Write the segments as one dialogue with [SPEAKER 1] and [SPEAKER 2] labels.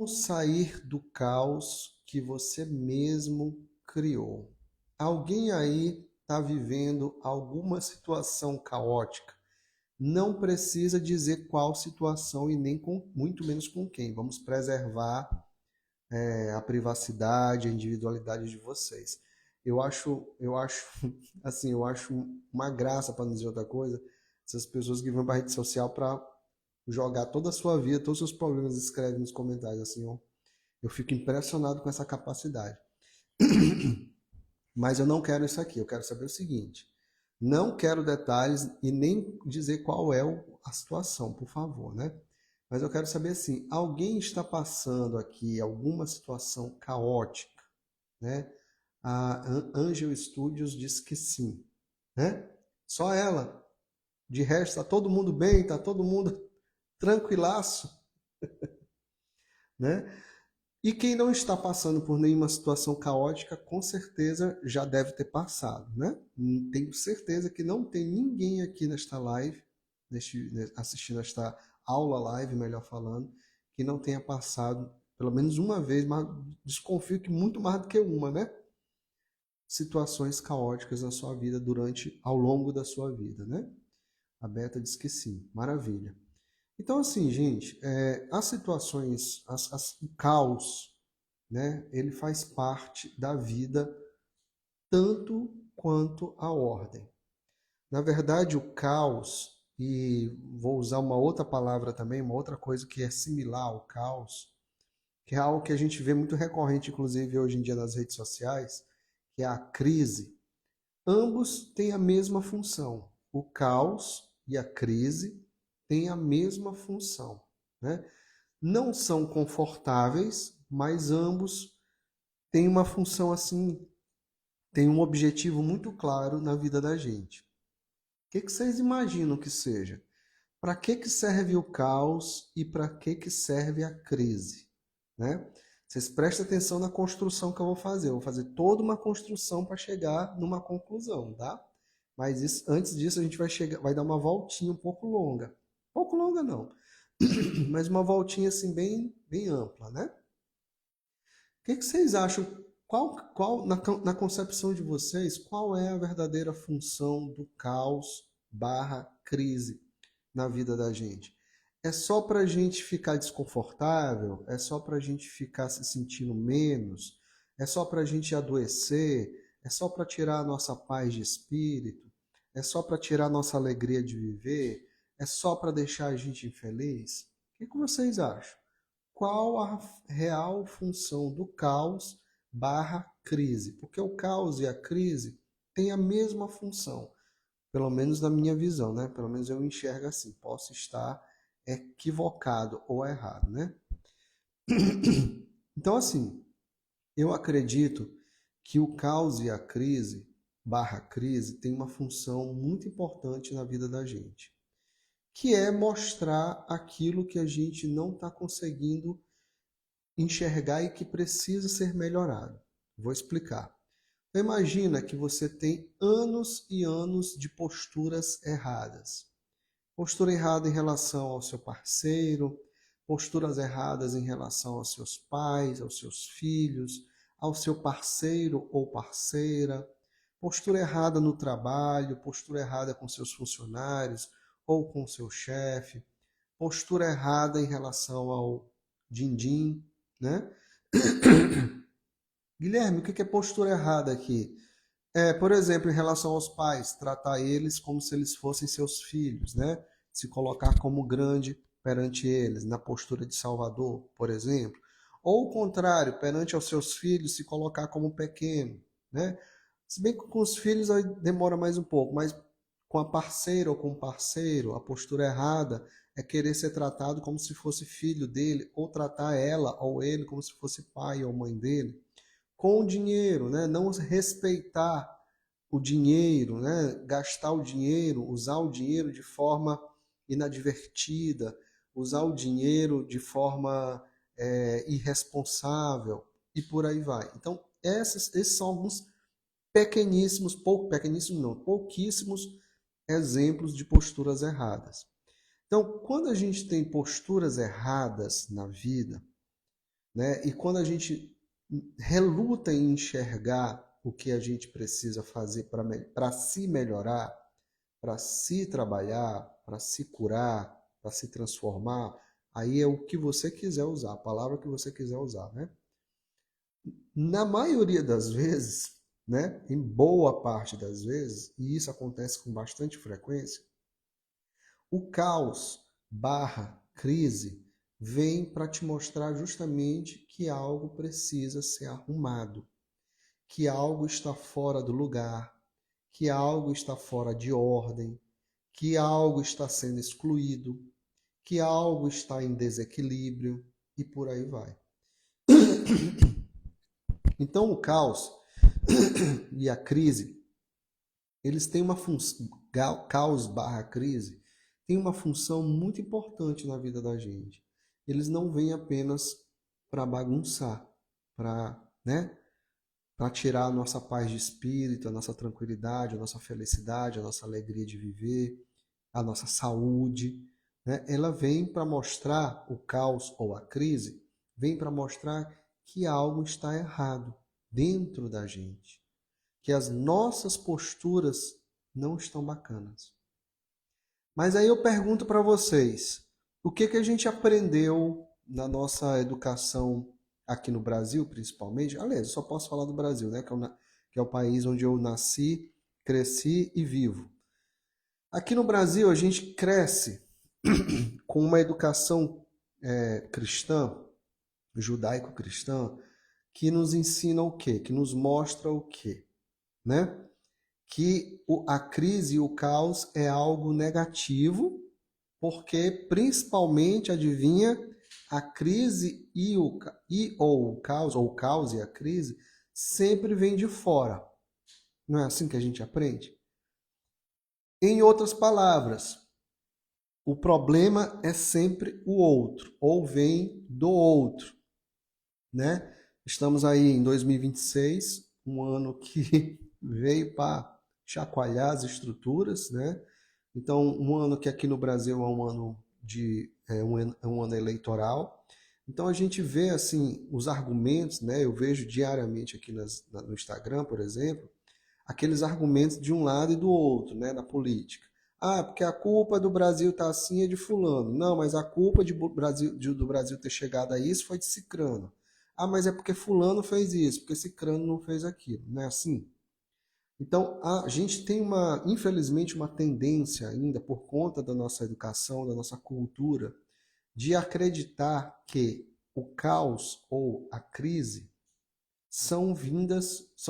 [SPEAKER 1] Como sair do caos que você mesmo criou? Alguém aí está vivendo alguma situação caótica? Não precisa dizer qual situação e nem com, muito menos com quem. Vamos preservar a privacidade, a individualidade de vocês. Eu acho, assim, eu acho uma graça, para não dizer outra coisa, essas pessoas que vão para a rede social para jogar toda a sua vida, todos os seus problemas, escrevem nos comentários assim, ó. Eu fico impressionado com essa capacidade. Mas eu não quero isso aqui, eu quero saber o seguinte. Não quero detalhes e nem dizer qual é a situação, por favor, né? Mas eu quero saber assim, alguém está passando aqui alguma situação caótica, né? A Angel Studios diz que sim, né? Só ela. De resto, tá todo mundo bem, tá todo mundo tranquilaço, né? E quem não está passando por nenhuma situação caótica, com certeza já deve ter passado, né? Tenho certeza que não tem ninguém aqui nesta live, assistindo esta aula live, melhor falando, que não tenha passado pelo menos uma vez, mas desconfio que muito mais do que uma, né? Situações caóticas na sua vida ao longo da sua vida, né? A Beta diz que sim, maravilha. Então, assim, gente, as situações, o caos, né, ele faz parte da vida tanto quanto a ordem. Na verdade, o caos, e vou usar uma outra palavra também, uma outra coisa que é similar ao caos, que é algo que a gente vê muito recorrente, inclusive hoje em dia nas redes sociais, que é a crise. Ambos têm a mesma função. O caos e a crise têm a mesma função, né? Não são confortáveis, mas ambos têm uma função assim, têm um objetivo muito claro na vida da gente. O que vocês imaginam que seja? Para que serve o caos e para que serve a crise, né? Vocês prestem atenção na construção que eu vou fazer. Eu vou fazer toda uma construção para chegar numa conclusão, tá? Mas antes disso a gente vai dar uma voltinha um pouco longa. Um pouco longa não, mas uma voltinha assim bem ampla, né? O que vocês acham? Na concepção de vocês, qual é a verdadeira função do caos barra crise na vida da gente? É só para a gente ficar desconfortável? É só para a gente ficar se sentindo menos? É só para a gente adoecer? É só para tirar a nossa paz de espírito? É só para tirar a nossa alegria de viver? É só para deixar a gente infeliz? O que vocês acham? Qual a real função do caos barra crise? Porque o caos e a crise têm a mesma função, pelo menos na minha visão, né? Pelo menos eu enxergo assim. Posso estar equivocado ou errado, né? Então, assim, eu acredito que o caos e a crise barra crise tem uma função muito importante na vida da gente, que é mostrar aquilo que a gente não está conseguindo enxergar e que precisa ser melhorado. Vou explicar. Então, imagina que você tem anos e anos de posturas erradas. Postura errada em relação ao seu parceiro, posturas erradas em relação aos seus pais, aos seus filhos, ao seu parceiro ou parceira, postura errada no trabalho, postura errada com seus funcionários ou com seu chefe, postura errada em relação ao din-din, né? Guilherme, o que é postura errada aqui? Por exemplo, em relação aos pais, tratar eles como se eles fossem seus filhos, né? Se colocar como grande perante eles, na postura de salvador, por exemplo. Ou o contrário, perante aos seus filhos, se colocar como pequeno, né? Se bem que com os filhos aí demora mais um pouco, mas com a parceira ou com o parceiro, a postura errada é querer ser tratado como se fosse filho dele, ou tratar ela ou ele como se fosse pai ou mãe dele. Com o dinheiro, né? Não respeitar o dinheiro, né? Gastar o dinheiro, usar o dinheiro de forma inadvertida, usar o dinheiro de forma irresponsável e por aí vai. Então, esses são alguns pouquíssimos exemplos de posturas erradas. Então, quando a gente tem posturas erradas na vida, né? E quando a gente reluta em enxergar o que a gente precisa fazer para se melhorar, para se trabalhar, para se curar, para se transformar, aí é o que você quiser usar, a palavra que você quiser usar, né? Na maioria das vezes, né, em boa parte das vezes, e isso acontece com bastante frequência, o caos barra crise vem para te mostrar justamente que algo precisa ser arrumado, que algo está fora do lugar, que algo está fora de ordem, que algo está sendo excluído, que algo está em desequilíbrio e por aí vai. Então o caos e a crise, eles têm uma função, caos barra crise, tem uma função muito importante na vida da gente. Eles não vêm apenas para bagunçar, para, né, para tirar a nossa paz de espírito, a nossa tranquilidade, a nossa felicidade, a nossa alegria de viver, a nossa saúde, né? Ela vem para mostrar o caos ou a crise, vem para mostrar que algo está errado dentro da gente, que as nossas posturas não estão bacanas. Mas aí eu pergunto para vocês, o que a gente aprendeu na nossa educação aqui no Brasil, principalmente? Aliás, eu só posso falar do Brasil, né? Que é o país onde eu nasci, cresci e vivo. Aqui no Brasil, a gente cresce com uma educação cristã, judaico-cristã, que nos ensina o quê? Que nos mostra o quê? Né? Que a crise e o caos é algo negativo, porque principalmente, adivinha, a crise ou o caos e a crise, sempre vem de fora. Não é assim que a gente aprende? Em outras palavras, o problema é sempre o outro, ou vem do outro, né? Estamos aí em 2026, um ano que veio para chacoalhar as estruturas, né? Então, um ano que aqui no Brasil é um ano um ano eleitoral. Então a gente vê assim os argumentos, né? Eu vejo diariamente aqui no Instagram, por exemplo, aqueles argumentos de um lado e do outro, né, na política. Ah, porque a culpa do Brasil tá assim é de fulano. Não, mas a culpa do Brasil ter chegado a isso foi de cicrano. Ah, mas é porque fulano fez isso, porque cicrano não fez aquilo. Não é assim? Então, a gente tem infelizmente, uma tendência ainda, por conta da nossa educação, da nossa cultura, de acreditar que o caos ou a crise são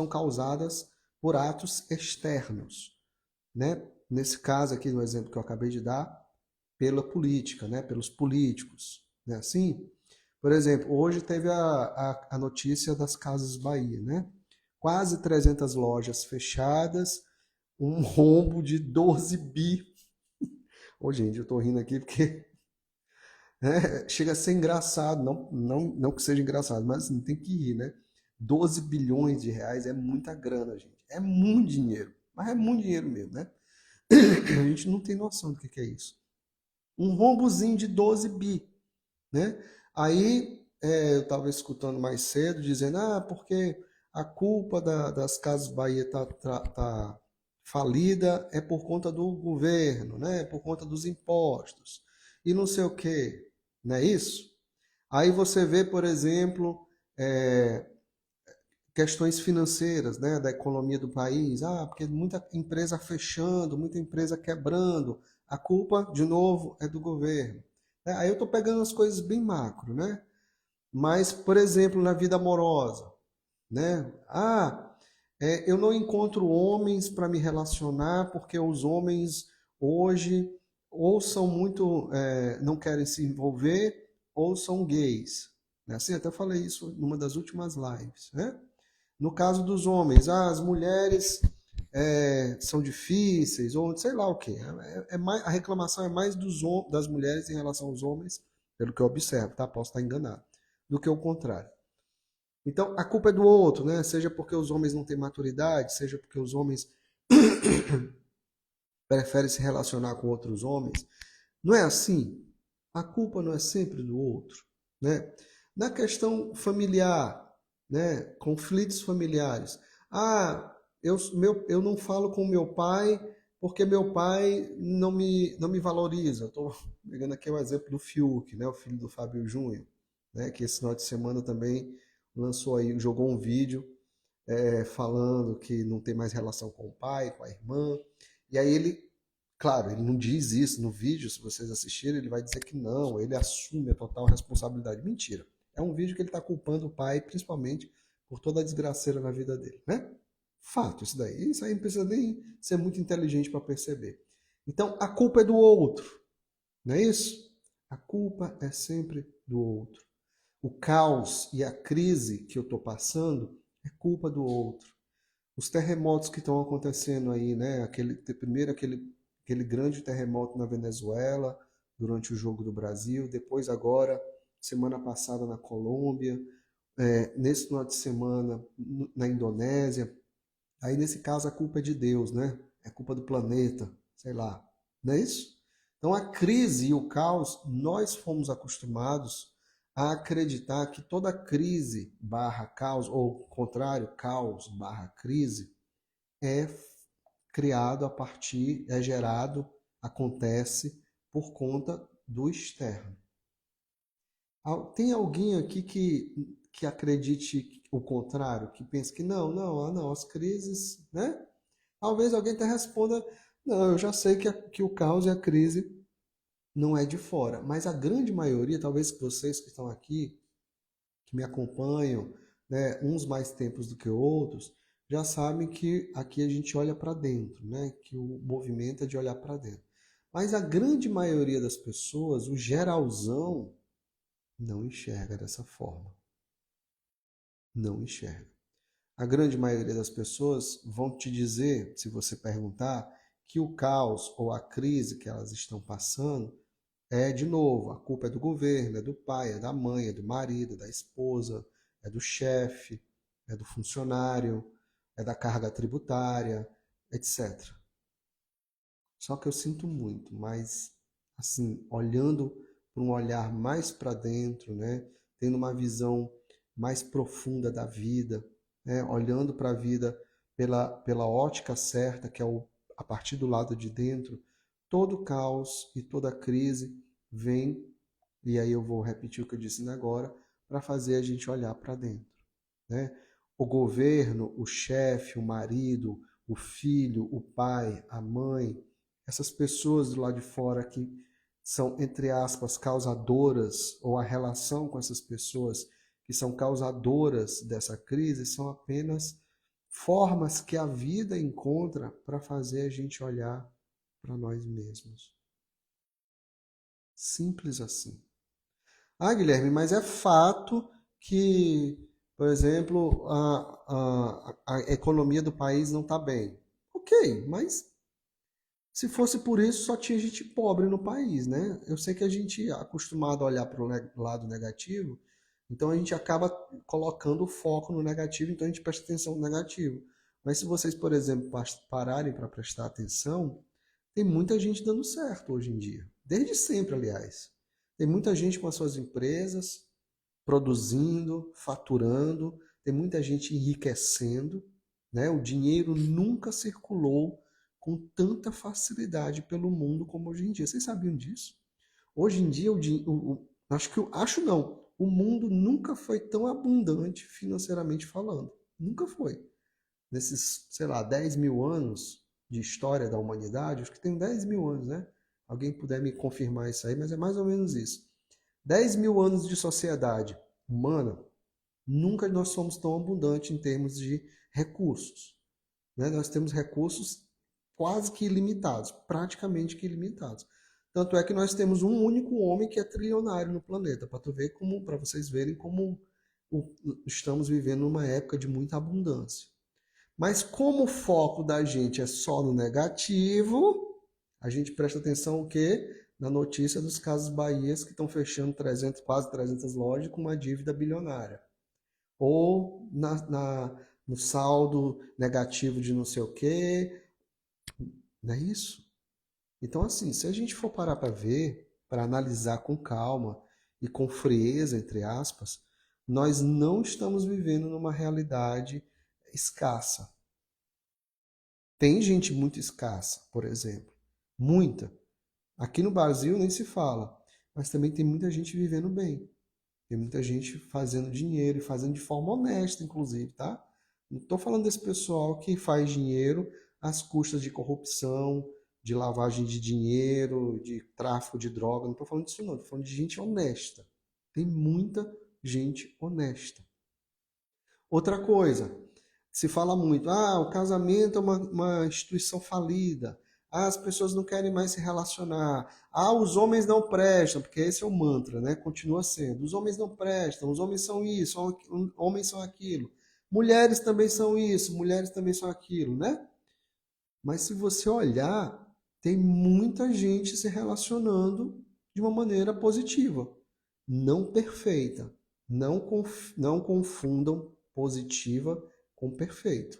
[SPEAKER 1] causadas por atos externos, né? Nesse caso aqui, no exemplo que eu acabei de dar, pela política, né? Pelos políticos, né? Assim, por exemplo, hoje teve a notícia das Casas Bahia, né? Quase 300 lojas fechadas, um rombo de 12 bi. Ô, gente, eu tô rindo aqui porque chega a ser engraçado, não que seja engraçado, mas assim, tem que rir, né? 12 bilhões de reais é muita grana, gente. É muito dinheiro, mas é muito dinheiro mesmo, né? A gente não tem noção do que é isso. Um rombozinho de 12 bi, né? Aí eu estava escutando mais cedo dizendo, porque a culpa das Casas Bahia tá falida é por conta do governo, né? Por conta dos impostos e não sei o quê, não é isso? Aí você vê, por exemplo, questões financeiras, né, da economia do país. Ah, porque muita empresa fechando, muita empresa quebrando. A culpa, de novo, é do governo. Aí eu estou pegando as coisas bem macro, né? Mas, por exemplo, na vida amorosa, né? Eu não encontro homens para me relacionar porque os homens hoje ou são muito, não querem se envolver ou são gays. Né? Assim, até falei isso numa das últimas lives, né? No caso dos homens, as mulheres são difíceis, ou sei lá o quê. A reclamação é mais das mulheres em relação aos homens, pelo que eu observo, tá? Posso estar enganado, do que o contrário. Então, a culpa é do outro, né? Seja porque os homens não têm maturidade, seja porque os homens preferem se relacionar com outros homens. Não é assim? A culpa não é sempre do outro, né? Na questão familiar, né? Conflitos familiares. Ah, eu não falo com meu pai porque meu pai não me valoriza. Estou pegando aqui o exemplo do Fiuk, né? O filho do Fábio Júnior, né? Que esse final de semana também lançou aí, jogou um vídeo falando que não tem mais relação com o pai, com a irmã. E aí ele, claro, ele não diz isso no vídeo, se vocês assistirem, ele vai dizer que não, ele assume a total responsabilidade. Mentira. É um vídeo que ele está culpando o pai, principalmente, por toda a desgraceira na vida dele, né? Fato, isso daí. Isso aí não precisa nem ser muito inteligente para perceber. Então, a culpa é do outro, não é isso? A culpa é sempre do outro. O caos e a crise que eu estou passando é culpa do outro. Os terremotos que estão acontecendo aí, né? Primeiro aquele grande terremoto na Venezuela, durante o Jogo do Brasil, depois agora, semana passada na Colômbia, nesse final de semana na Indonésia. Aí nesse caso a culpa é de Deus, né? É culpa do planeta, sei lá. Não é isso? Então a crise e o caos, nós fomos acostumados a acreditar que toda crise barra caos, ou contrário, caos barra crise, é criado a partir, é gerado, acontece por conta do externo. Tem alguém aqui que acredite o contrário, que pense que não, as crises, né? Talvez alguém até responda, não, eu já sei que o caos e a crise não é de fora, mas a grande maioria, talvez vocês que estão aqui, que me acompanham, né, uns mais tempos do que outros, já sabem que aqui a gente olha para dentro, né, que o movimento é de olhar para dentro. Mas a grande maioria das pessoas, o geralzão, não enxerga dessa forma. Não enxerga. A grande maioria das pessoas vão te dizer, se você perguntar, que o caos ou a crise que elas estão passando é, de novo, a culpa é do governo, é do pai, é da mãe, é do marido, é da esposa, é do chefe, é do funcionário, é da carga tributária, etc. Só que eu sinto muito, mas assim, olhando para um olhar mais para dentro, né, tendo uma visão mais profunda da vida, né, olhando para a vida pela ótica certa, que é a partir do lado de dentro, todo caos e toda crise vem, e aí eu vou repetir o que eu disse agora, para fazer a gente olhar para dentro, né? O governo, o chefe, o marido, o filho, o pai, a mãe, essas pessoas do lado de fora que são, entre aspas, causadoras, ou a relação com essas pessoas que são causadoras dessa crise, são apenas formas que a vida encontra para fazer a gente olhar para nós mesmos. Simples assim. Ah, Guilherme, mas é fato que, por exemplo, a economia do país não está bem. Ok, mas se fosse por isso, só tinha gente pobre no país, né? Eu sei que a gente é acostumado a olhar para o lado negativo, então a gente acaba colocando o foco no negativo, então a gente presta atenção no negativo. Mas se vocês, por exemplo, pararem para prestar atenção, tem muita gente dando certo hoje em dia. Desde sempre, aliás. Tem muita gente com as suas empresas, produzindo, faturando, tem muita gente enriquecendo, né? O dinheiro nunca circulou com tanta facilidade pelo mundo como hoje em dia. Vocês sabiam disso? Hoje em dia, acho não, o mundo nunca foi tão abundante financeiramente falando. Nunca foi. Nesses, sei lá, 10 mil anos de história da humanidade, acho que tem 10 mil anos, né? Alguém puder me confirmar isso aí, mas é mais ou menos isso. 10 mil anos de sociedade humana, nunca nós somos tão abundantes em termos de recursos, né? Nós temos recursos quase que ilimitados, praticamente que ilimitados. Tanto é que nós temos um único homem que é trilionário no planeta, para vocês verem como estamos vivendo numa época de muita abundância. Mas como o foco da gente é só no negativo, a gente presta atenção o quê? Na notícia dos Casas Bahias que estão fechando 300, quase 300 lojas com uma dívida bilionária. Ou no saldo negativo de não sei o quê. Não é isso? Então, assim, se a gente for parar para ver, para analisar com calma e com frieza, entre aspas, nós não estamos vivendo numa realidade escassa. Tem gente muito escassa, por exemplo. Muita. Aqui no Brasil nem se fala. Mas também tem muita gente vivendo bem. Tem muita gente fazendo dinheiro e fazendo de forma honesta, inclusive, tá? Não estou falando desse pessoal que faz dinheiro às custas de corrupção, de lavagem de dinheiro, de tráfico de droga. Não estou falando disso, não. Estou falando de gente honesta. Tem muita gente honesta. Outra coisa, se fala muito, o casamento é uma instituição falida, as pessoas não querem mais se relacionar, os homens não prestam, porque esse é o mantra, né? Continua sendo, os homens não prestam, os homens são isso, homens são aquilo, mulheres também são isso, mulheres também são aquilo, né? Mas se você olhar, tem muita gente se relacionando de uma maneira positiva, não perfeita. Não confundam positiva com perfeito,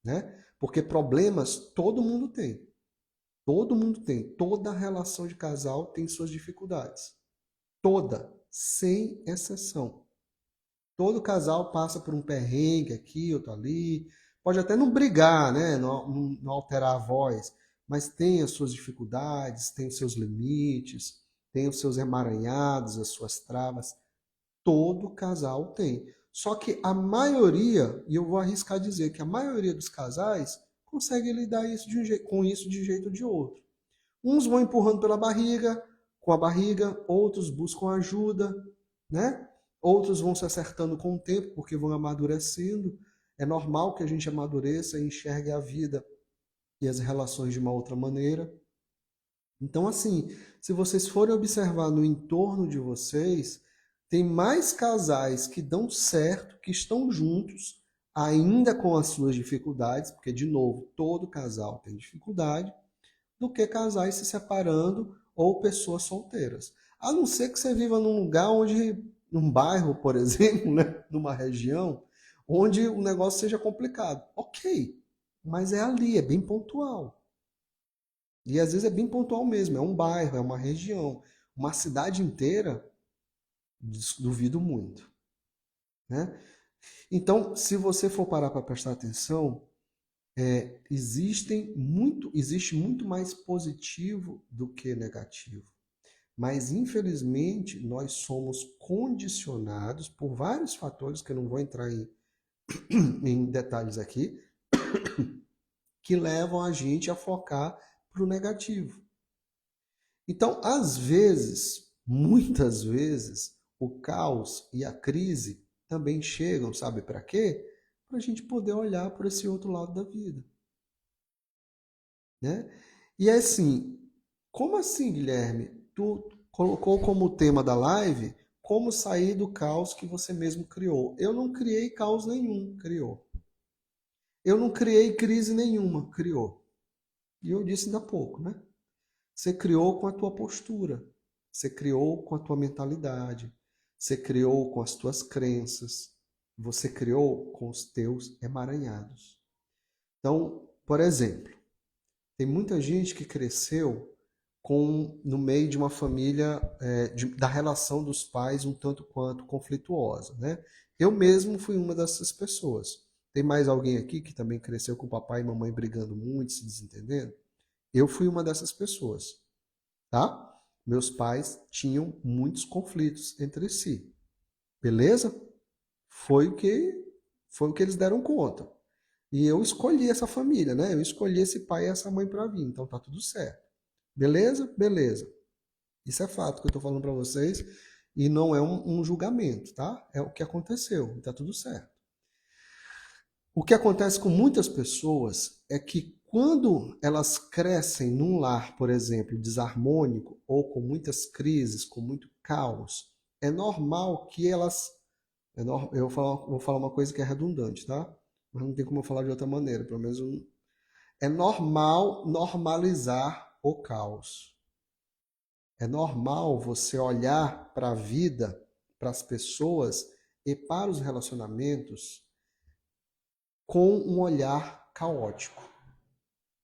[SPEAKER 1] né? Porque problemas todo mundo tem. Todo mundo tem. Toda relação de casal tem suas dificuldades. Toda, sem exceção. Todo casal passa por um perrengue aqui, outro ali. Pode até não brigar, né? Não alterar a voz, mas tem as suas dificuldades, tem os seus limites, tem os seus emaranhados, as suas travas. Todo casal tem. Só que a maioria, e eu vou arriscar dizer que a maioria dos casais consegue lidar com isso de um jeito ou de outro. Uns vão empurrando pela barriga, com a barriga, outros buscam ajuda, né? Outros vão se acertando com o tempo, porque vão amadurecendo. É normal que a gente amadureça e enxergue a vida e as relações de uma outra maneira. Então, assim, se vocês forem observar no entorno de vocês, tem mais casais que dão certo, que estão juntos, ainda com as suas dificuldades, porque, de novo, todo casal tem dificuldade, do que casais se separando ou pessoas solteiras. A não ser que você viva num lugar onde, num bairro, por exemplo, né, numa região, onde o negócio seja complicado. Ok, mas é ali, é bem pontual. E às vezes é bem pontual mesmo, é um bairro, é uma região. Uma cidade inteira, duvido muito, né? Então, se você for parar para prestar atenção, existe muito mais positivo do que negativo. Mas, infelizmente, nós somos condicionados por vários fatores, que eu não vou entrar em detalhes aqui, que levam a gente a focar para o negativo. Então, às vezes, muitas vezes, o caos e a crise também chegam, sabe para quê? Para a gente poder olhar para esse outro lado da vida, né? E assim, como assim, Guilherme? Tu colocou como tema da live como sair do caos que você mesmo criou. Eu não criei caos nenhum, criou. Eu não criei crise nenhuma, criou. E eu disse ainda há pouco, né? Você criou com a tua postura, você criou com a tua mentalidade, você criou com as tuas crenças, você criou com os teus emaranhados. Então, por exemplo, tem muita gente que cresceu no meio de uma família, da relação dos pais um tanto quanto conflituosa, né? Eu mesmo fui uma dessas pessoas. Tem mais alguém aqui que também cresceu com papai e mamãe brigando muito, se desentendendo? Eu fui uma dessas pessoas, tá? Meus pais tinham muitos conflitos entre si. Beleza? Foi o que eles deram conta. E eu escolhi essa família, né? Eu escolhi esse pai e essa mãe para vir, então tá tudo certo. Beleza? Beleza. Isso é fato que eu tô falando para vocês e não é um julgamento, tá? É o que aconteceu e tá tudo certo. O que acontece com muitas pessoas é que quando elas crescem num lar, por exemplo, desarmônico ou com muitas crises, com muito caos, é normal que elas. Eu vou falar uma coisa que é redundante, tá? Mas não tem como eu falar de outra maneira, pelo menos é normal normalizar o caos. É normal você olhar para a vida, para as pessoas e para os relacionamentos com um olhar caótico.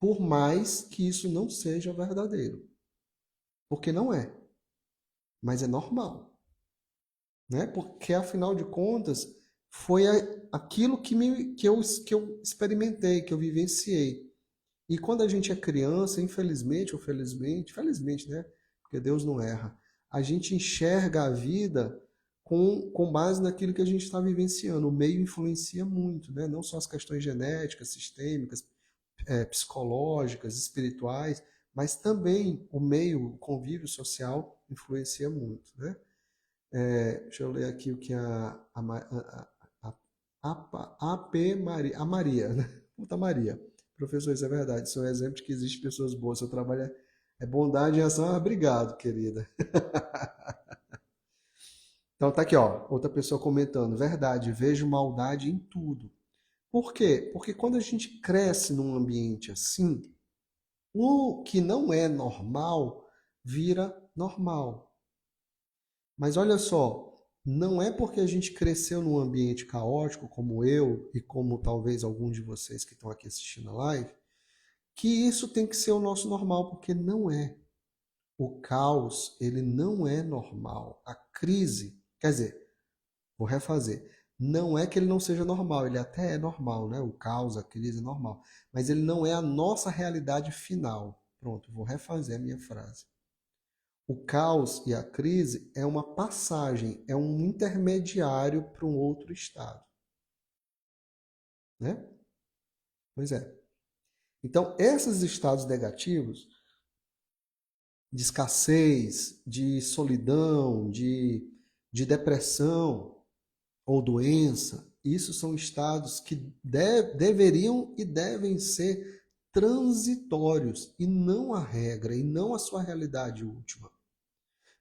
[SPEAKER 1] Por mais que isso não seja verdadeiro. Porque não é. Mas é normal. né? Porque afinal de contas foi aquilo que eu experimentei, que eu vivenciei. E quando a gente é criança, infelizmente ou felizmente, né? Porque Deus não erra, a gente enxerga a vida com base naquilo que a gente está vivenciando. O meio influencia muito, né? Não só as questões genéticas, sistêmicas, psicológicas, espirituais, mas também o meio, o convívio social influencia muito, né? Deixa eu ler aqui o que a Maria, né? Puta Maria. Professor, isso é verdade. Isso é um exemplo de que existem pessoas boas. Seu trabalho é bondade em ação. Ah, obrigado, querida. Então tá aqui, ó. Outra pessoa comentando. Verdade, vejo maldade em tudo. Por quê? Porque quando a gente cresce num ambiente assim, o que não é normal vira normal. Mas olha só, não é porque a gente cresceu num ambiente caótico, como eu e como talvez alguns de vocês que estão aqui assistindo a live, que isso tem que ser o nosso normal, porque não é. O caos, ele não é normal. A crise, quer dizer, vou refazer. Não é que ele não seja normal, ele até é normal, né? O caos, a crise é normal. Mas ele não é a nossa realidade final. Pronto, vou refazer a minha frase. O caos e a crise é uma passagem, é um intermediário para um outro estado, né? Pois é. Então, esses estados negativos, de escassez, de solidão, de depressão ou doença, isso são estados que deveriam e devem ser transitórios e não a regra, e não a sua realidade última.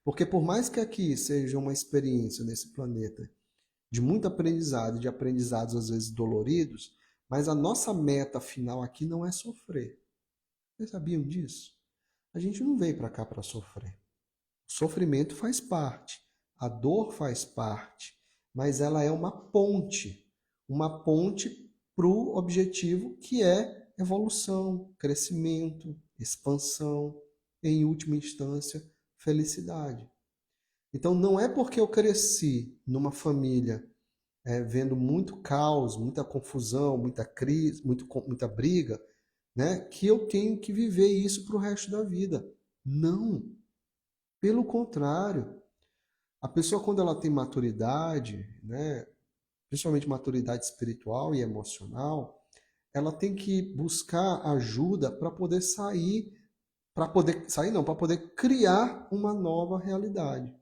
[SPEAKER 1] Porque por mais que aqui seja uma experiência nesse planeta de muito aprendizado, de aprendizados às vezes doloridos, mas a nossa meta final aqui não é sofrer. Vocês sabiam disso? A gente não veio para cá para sofrer. O sofrimento faz parte, a dor faz parte, mas ela é uma ponte para o objetivo que é evolução, crescimento, expansão, em última instância, felicidade. Então não é porque eu cresci numa família vendo muito caos, muita confusão, muita crise, muita briga, né, que eu tenho que viver isso para o resto da vida. Não. Pelo contrário. A pessoa, quando ela tem maturidade, né, principalmente maturidade espiritual e emocional, ela tem que buscar ajuda para poder sair não, para poder criar uma nova realidade.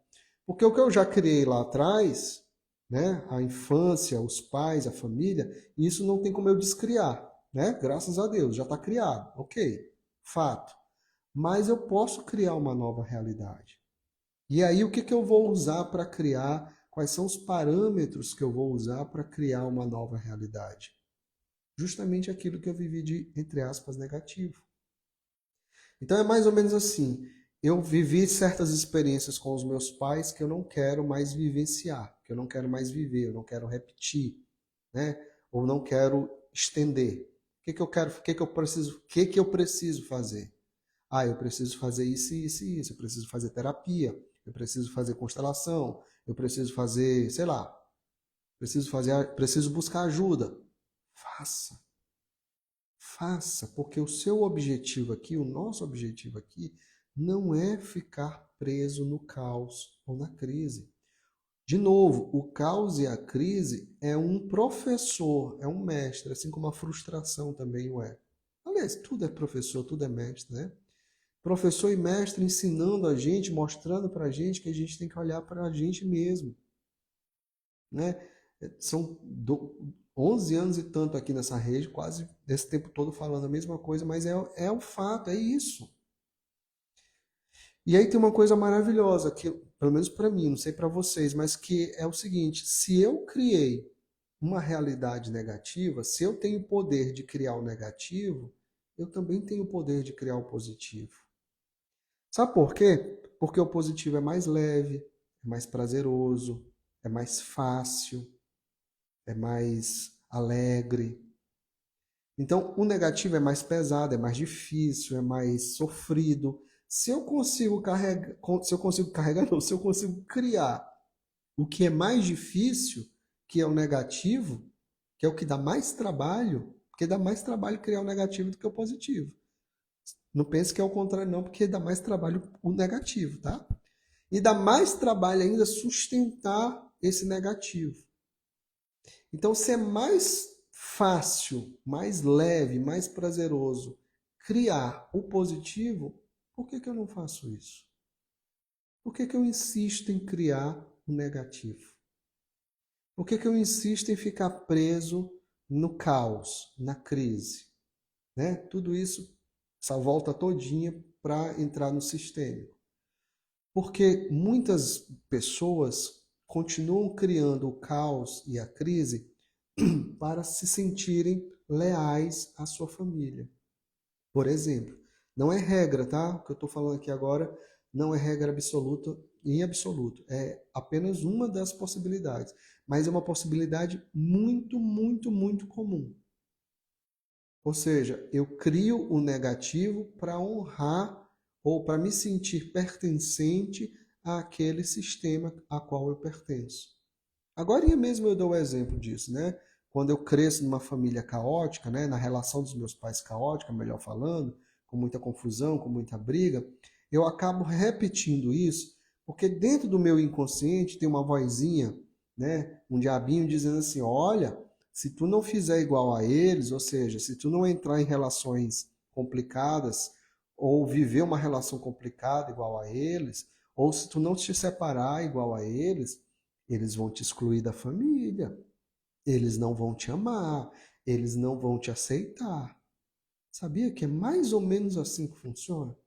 [SPEAKER 1] Porque o que eu já criei lá atrás, né, a infância, os pais, a família, isso não tem como eu descriar, né? Graças a Deus, já está criado, ok, fato. Mas eu posso criar uma nova realidade. E aí, o que que eu vou usar para criar? Quais são os parâmetros que eu vou usar para criar uma nova realidade? Justamente aquilo que eu vivi de, entre aspas, negativo. Então é mais ou menos assim. Eu vivi certas experiências com os meus pais que eu não quero mais vivenciar, que eu não quero mais viver, eu não quero repetir, né? Ou não quero estender. O que que eu quero, o que eu preciso fazer? Ah, eu preciso fazer isso, isso e isso. Eu preciso fazer terapia. Eu preciso fazer constelação. Eu preciso fazer, sei lá. Preciso buscar ajuda. Faça. Faça, porque o seu objetivo aqui, o nosso objetivo aqui, não é ficar preso no caos ou na crise. De novo, o caos e a crise é um professor, é um mestre, assim como a frustração também o é. Aliás, tudo é professor, tudo é mestre, né? Professor e mestre ensinando a gente, mostrando para a gente que a gente tem que olhar para a gente mesmo, né? São 11 anos e tanto aqui nessa rede, quase esse tempo todo falando a mesma coisa, mas é o fato, é isso. E aí tem uma coisa maravilhosa, que pelo menos para mim, não sei para vocês, mas que é o seguinte: se eu criei uma realidade negativa, se eu tenho o poder de criar o negativo, eu também tenho o poder de criar o positivo. Sabe por quê? Porque o positivo é mais leve, é mais prazeroso, é mais fácil, é mais alegre. Então, o negativo é mais pesado, é mais difícil, é mais sofrido. Se eu consigo carregar, não, se eu consigo criar O que é mais difícil, que é o negativo, que é o que dá mais trabalho, porque dá mais trabalho criar o negativo do que o positivo. Não pense que é o contrário, não, porque dá mais trabalho o negativo, tá? E dá mais trabalho ainda sustentar esse negativo. Então, se é mais fácil, mais leve, mais prazeroso criar o positivo, por que eu não faço isso? Por que eu insisto em criar o negativo? Por que eu insisto em ficar preso no caos, na crise? Né? Tudo isso, essa volta todinha para entrar no sistêmico. Porque muitas pessoas continuam criando o caos e a crise para se sentirem leais à sua família. Por exemplo, não é regra, tá? O que eu estou falando aqui agora não é regra absoluta, em absoluto. É apenas uma das possibilidades. Mas é uma possibilidade muito, muito, muito comum. Ou seja, eu crio o negativo para honrar ou para me sentir pertencente àquele sistema a qual eu pertenço. Agora mesmo eu dou o exemplo disso, né? Quando eu cresço numa família caótica, né, na relação dos meus pais caótica, melhor falando, com muita confusão, com muita briga, eu acabo repetindo isso, porque dentro do meu inconsciente tem uma vozinha, né, um diabinho dizendo assim: "Olha, se tu não fizer igual a eles, ou seja, se tu não entrar em relações complicadas ou viver uma relação complicada igual a eles, ou se tu não te separar igual a eles vão te excluir da família, eles não vão te amar, eles não vão te aceitar." Sabia que é mais ou menos assim que funciona?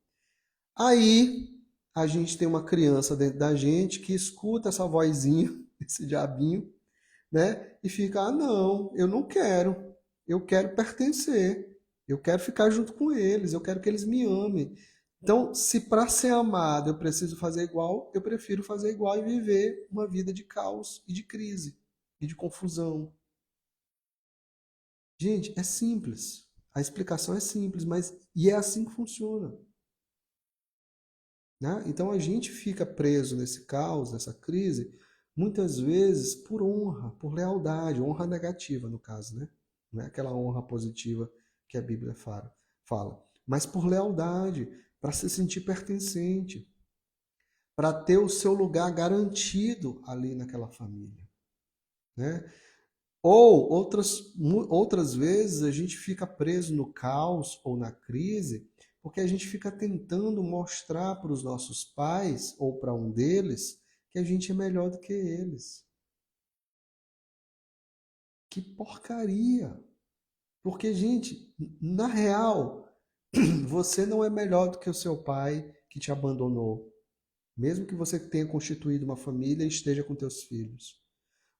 [SPEAKER 1] Aí a gente tem uma criança dentro da gente que escuta essa vozinha, esse diabinho, né? E fica: "Ah, não, eu não quero. Eu quero pertencer. Eu quero ficar junto com eles. Eu quero que eles me amem." Então, se para ser amado eu preciso fazer igual, eu prefiro fazer igual e viver uma vida de caos e de crise e de confusão. Gente, é simples. A explicação é simples, mas e é assim que funciona, né? Então a gente fica preso nesse caos, nessa crise, muitas vezes por honra, por lealdade, honra negativa no caso, né? Não é aquela honra positiva que a Bíblia fala, mas por lealdade, para se sentir pertencente, para ter o seu lugar garantido ali naquela família, né? Ou outras vezes a gente fica preso no caos ou na crise porque a gente fica tentando mostrar para os nossos pais ou para um deles que a gente é melhor do que eles. Que porcaria! Porque, gente, na real, você não é melhor do que o seu pai que te abandonou, mesmo que você tenha constituído uma família e esteja com teus filhos.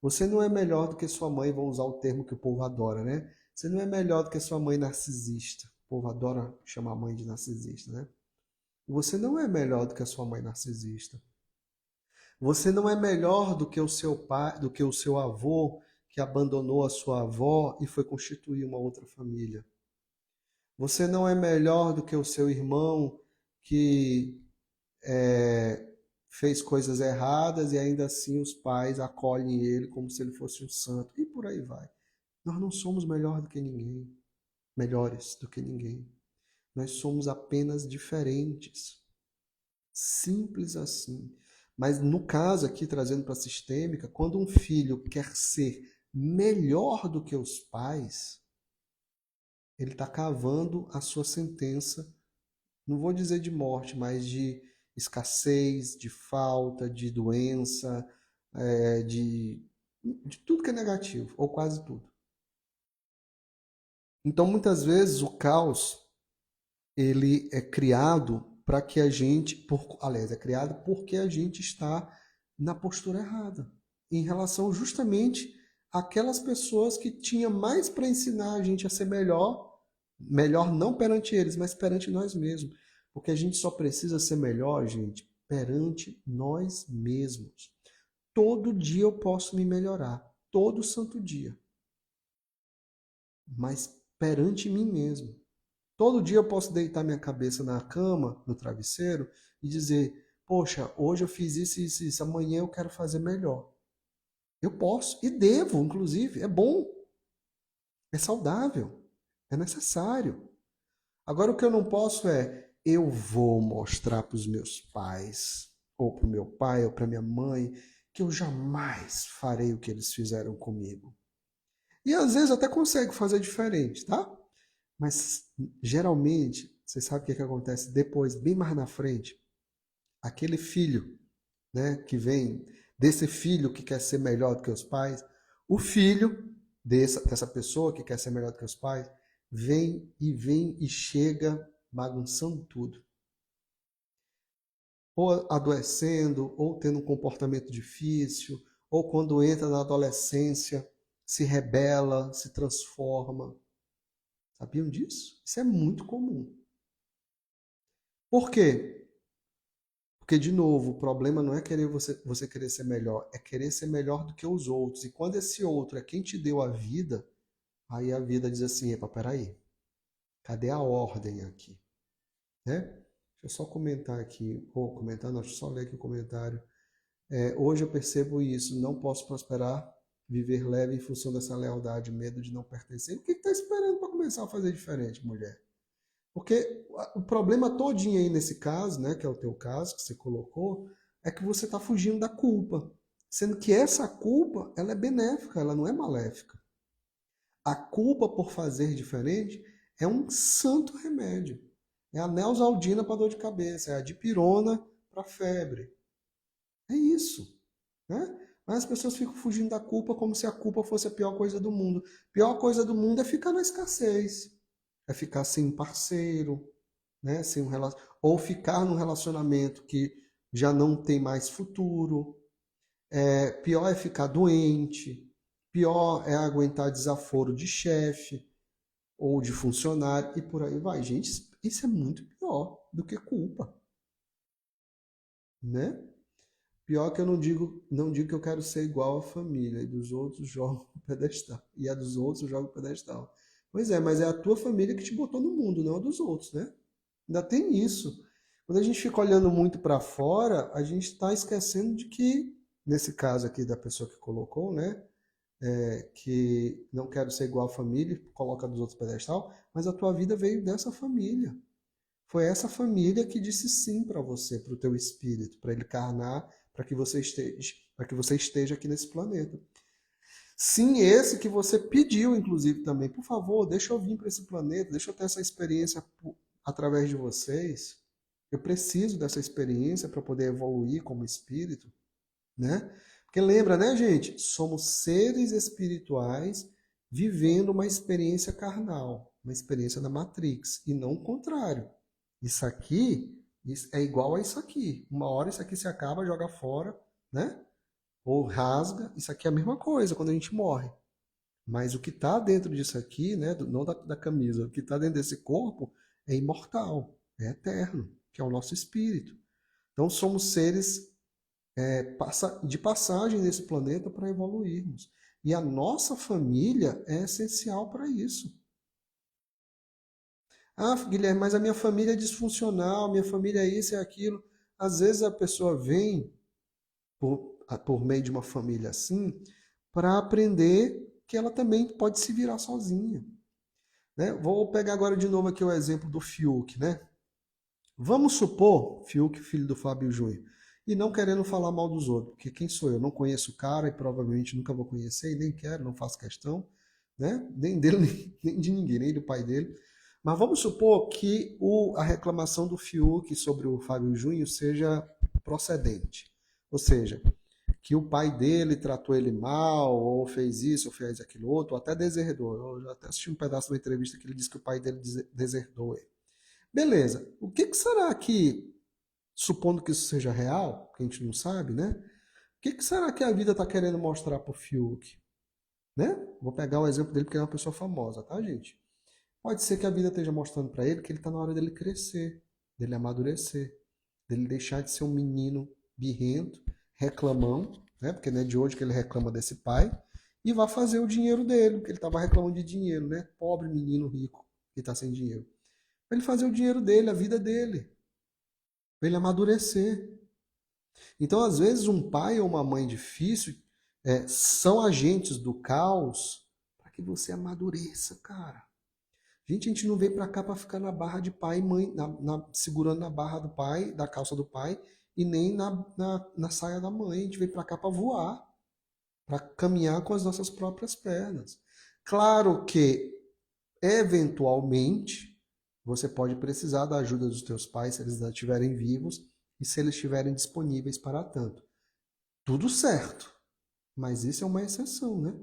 [SPEAKER 1] Você não é melhor do que sua mãe, vamos usar o termo que o povo adora, né? Você não é melhor do que sua mãe narcisista. O povo adora chamar a mãe de narcisista, né? Você não é melhor do que a sua mãe narcisista. Você não é melhor do que o seu pai, do que o seu avô que abandonou a sua avó e foi constituir uma outra família. Você não é melhor do que o seu irmão que fez coisas erradas e ainda assim os pais acolhem ele como se ele fosse um santo. E por aí vai. Nós não somos melhor do que ninguém, melhores do que ninguém. Nós somos apenas diferentes. Simples assim. Mas no caso aqui, trazendo para a sistêmica, quando um filho quer ser melhor do que os pais, ele está cavando a sua sentença, não vou dizer de morte, mas de escassez, de falta, de doença, de tudo que é negativo, ou quase tudo. Então, muitas vezes, o caos ele é criado para que a gente, aliás, é criado porque a gente está na postura errada, em relação justamente àquelas pessoas que tinham mais para ensinar a gente a ser melhor, melhor não perante eles, mas perante nós mesmos. Porque a gente só precisa ser melhor, gente, perante nós mesmos. Todo dia eu posso me melhorar, todo santo dia, mas perante mim mesmo. Todo dia eu posso deitar minha cabeça na cama, no travesseiro, e dizer: poxa, hoje eu fiz isso, isso, isso, amanhã eu quero fazer melhor. Eu posso e devo, inclusive. É bom, é saudável, é necessário. Agora, o que eu não posso é, eu vou mostrar para os meus pais, ou para o meu pai, ou para minha mãe, que eu jamais farei o que eles fizeram comigo. E às vezes até consigo fazer diferente, tá? Mas geralmente, você sabe o que acontece depois, bem mais na frente? Aquele filho, né, que vem desse filho que quer ser melhor do que os pais, o filho dessa pessoa que quer ser melhor do que os pais, vem e chega bagunçando tudo. Ou adoecendo, ou tendo um comportamento difícil, ou quando entra na adolescência, se rebela, se transforma. Sabiam disso? Isso é muito comum. Por quê? Porque, de novo, o problema não é querer você querer ser melhor, é querer ser melhor do que os outros. E quando esse outro é quem te deu a vida, aí a vida diz assim, epa, peraí, cadê a ordem aqui? Né? Deixa eu só comentar aqui, ou comentar, não, deixa eu só ler aqui o comentário. Hoje eu percebo isso, não posso prosperar, viver leve em função dessa lealdade, medo de não pertencer. O que está esperando para começar a fazer diferente, mulher? Porque o problema todinho aí nesse caso, né, que é o teu caso, que você colocou, é que você está fugindo da culpa. Sendo que essa culpa, ela é benéfica, ela não é maléfica. A culpa por fazer diferente é um santo remédio. É a Neosaldina para dor de cabeça, é a dipirona para febre. É isso, né? Mas as pessoas ficam fugindo da culpa como se a culpa fosse a pior coisa do mundo. A pior coisa do mundo é ficar na escassez, é ficar sem parceiro, né? Sem ou ficar num relacionamento que já não tem mais futuro. Pior é ficar doente. Pior é aguentar desaforo de chefe ou de funcionário e por aí vai. Gente, isso é muito pior do que culpa, né? Pior que eu não digo que eu quero ser igual à família e dos outros jogo o pedestal. E a dos outros joga o pedestal. Pois é, mas é a tua família que te botou no mundo, não a dos outros, né? Ainda tem isso. Quando a gente fica olhando muito para fora, a gente está esquecendo de que, nesse caso aqui da pessoa que colocou, né? Que não quero ser igual à família, coloca dos outros pedestal, mas a tua vida veio dessa família. Foi essa família que disse sim para você, para o teu espírito, para ele encarnar, para que você esteja aqui nesse planeta. Sim, esse que você pediu, inclusive, também. Por favor, deixa eu vir para esse planeta, deixa eu ter essa experiência através de vocês. Eu preciso dessa experiência para poder evoluir como espírito, né? Porque lembra, né, gente? Somos seres espirituais vivendo uma experiência carnal, uma experiência da Matrix, e não o contrário. Isso é igual a isso aqui. Uma hora isso aqui se acaba, joga fora, né? Ou rasga. Isso aqui é a mesma coisa quando a gente morre. Mas o que está dentro disso aqui, né, não da camisa, o que está dentro desse corpo é imortal, é eterno, que é o nosso espírito. Então somos seres de passagem nesse planeta para evoluirmos. E a nossa família é essencial para isso. Ah, Guilherme, mas a minha família é disfuncional, minha família é isso e aquilo. Às vezes a pessoa vem por meio de uma família assim para aprender que ela também pode se virar sozinha. Né? Vou pegar agora de novo aqui o exemplo do Fiuk, né? Vamos supor, Fiuk, filho do Fábio Júnior, e não querendo falar mal dos outros, porque quem sou eu? Não conheço o cara e provavelmente nunca vou conhecer e nem quero, não faço questão, né? Nem dele, nem de ninguém, nem do pai dele. Mas vamos supor que a reclamação do Fiuk sobre o Fábio Júnior seja procedente. Ou seja, que o pai dele tratou ele mal, ou fez isso, ou fez aquilo outro, ou até deserdou. Eu já até assisti um pedaço da entrevista que ele disse que o pai dele deserdou ele. Beleza. O que será que, supondo que isso seja real, que a gente não sabe, né? O que será que a vida está querendo mostrar pro Fiuk? Né? Vou pegar o exemplo dele porque ele é uma pessoa famosa, tá, gente? Pode ser que a vida esteja mostrando para ele que ele está na hora dele crescer, dele amadurecer, dele deixar de ser um menino birrento, reclamão, né? Porque não é de hoje que ele reclama desse pai, e vai fazer o dinheiro dele, porque ele estava reclamando de dinheiro, né? Pobre menino rico que está sem dinheiro. Para ele fazer o dinheiro dele, a vida dele, para ele amadurecer. Então, às vezes, um pai ou uma mãe difícil são agentes do caos para que você amadureça, cara. Gente, a gente não veio para cá para ficar na barra de pai e mãe, segurando na barra do pai, da calça do pai, e nem na saia da mãe. A gente veio para cá para voar, para caminhar com as nossas próprias pernas. Claro que, eventualmente, você pode precisar da ajuda dos teus pais se eles ainda estiverem vivos e se eles estiverem disponíveis para tanto. Tudo certo, mas isso é uma exceção, né?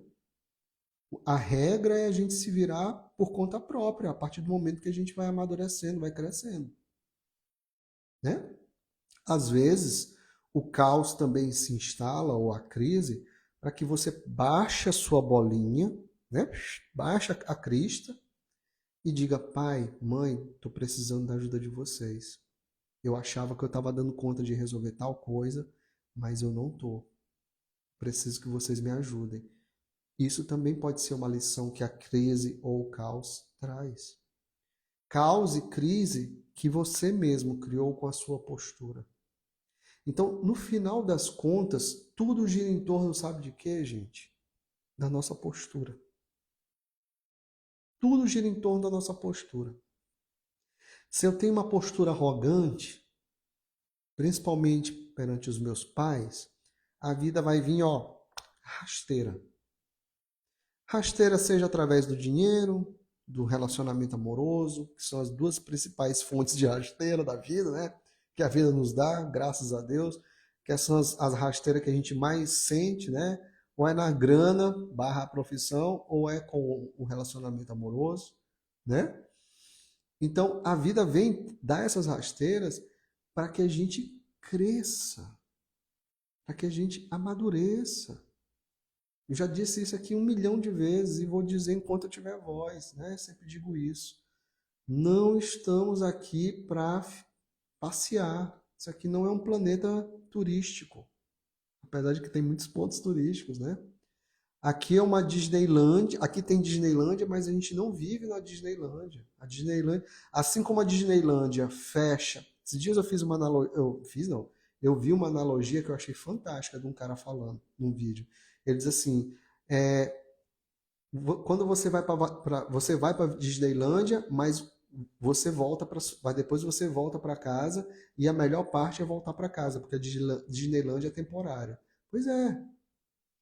[SPEAKER 1] A regra é a gente se virar por conta própria, a partir do momento que a gente vai amadurecendo, vai crescendo, né? Às vezes, o caos também se instala, ou a crise, para que você baixe a sua bolinha, né? Baixa a crista e diga: pai, mãe, estou precisando da ajuda de vocês. Eu achava que eu estava dando conta de resolver tal coisa, mas eu não estou. Preciso que vocês me ajudem. Isso também pode ser uma lição que a crise ou o caos traz. Caos e crise que você mesmo criou com a sua postura. Então, no final das contas, tudo gira em torno, sabe de quê, gente? Da nossa postura. Tudo gira em torno da nossa postura. Se eu tenho uma postura arrogante, principalmente perante os meus pais, a vida vai vir, ó, rasteira. Rasteira seja através do dinheiro, do relacionamento amoroso, que são as duas principais fontes de rasteira da vida, né? Que a vida nos dá, graças a Deus, que são as rasteiras que a gente mais sente, né? Ou é na grana, barra profissão, ou é com o relacionamento amoroso, né? Então, a vida vem dar essas rasteiras para que a gente cresça, para que a gente amadureça. Eu já disse isso aqui 1 milhão de vezes e vou dizer enquanto eu tiver voz, né? Sempre digo isso. Não estamos aqui para passear. Isso aqui não é um planeta turístico, apesar de que tem muitos pontos turísticos, né? Aqui é uma Disneylândia, aqui tem Disneylândia, mas a gente não vive na Disneylândia. A Disneylândia, assim como a Disneylândia fecha. Esses dias eu fiz uma analogia, eu vi uma analogia que eu achei fantástica de um cara falando num vídeo. Ele diz assim, quando você vai para Disneylândia, mas você volta para depois você volta para casa e a melhor parte é voltar para casa, porque a Disneylândia é temporária. Pois é.